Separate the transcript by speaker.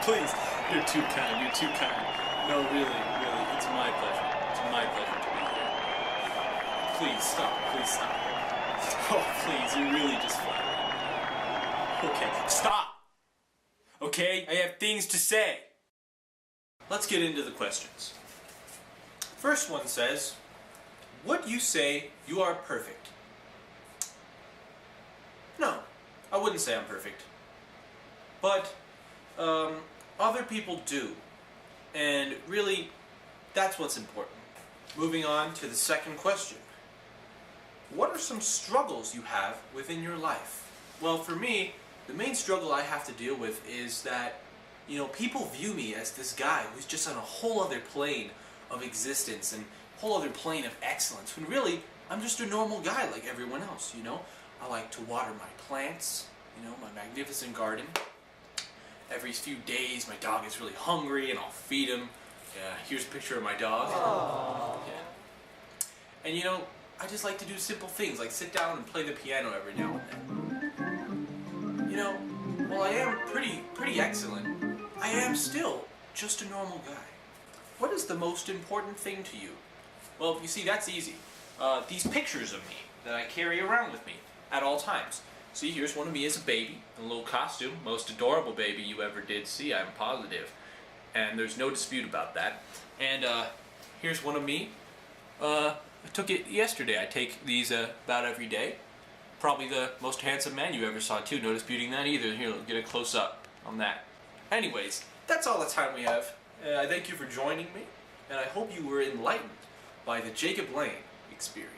Speaker 1: Please, you're too kind, you're too kind. No, really, really, it's my pleasure. It's my pleasure to be here. Please stop, please stop. Oh, please, you're really just flattering. Okay, stop! Okay, I have things to say. Let's get into the questions. First one says, would you say you are perfect? No, I wouldn't say I'm perfect. But other people do. And really, that's what's important. Moving on to the second question. What are some struggles you have within your life? Well, for me, the main struggle I have to deal with is that, people view me as this guy who's just on a whole other plane of existence and a whole other plane of excellence, when really, I'm just a normal guy like everyone else, I like to water my plants, my magnificent garden. Every few days, my dog is really hungry and I'll feed him. Yeah, here's a picture of my dog. Aww. Yeah. And I just like to do simple things like sit down and play the piano every now and then. While I am pretty excellent, I am still just a normal guy. What is the most important thing to you? Well, you see, that's easy. These pictures of me that I carry around with me at all times. See, here's one of me as a baby, in a little costume. Most adorable baby you ever did see, I'm positive. And there's no dispute about that. And here's one of me. I took it yesterday. I take these about every day. Probably the most handsome man you ever saw too. No disputing that either. Here, get a close up on that. Anyways, that's all the time we have. I thank you for joining me, and I hope you were enlightened by the Jacob Lane experience.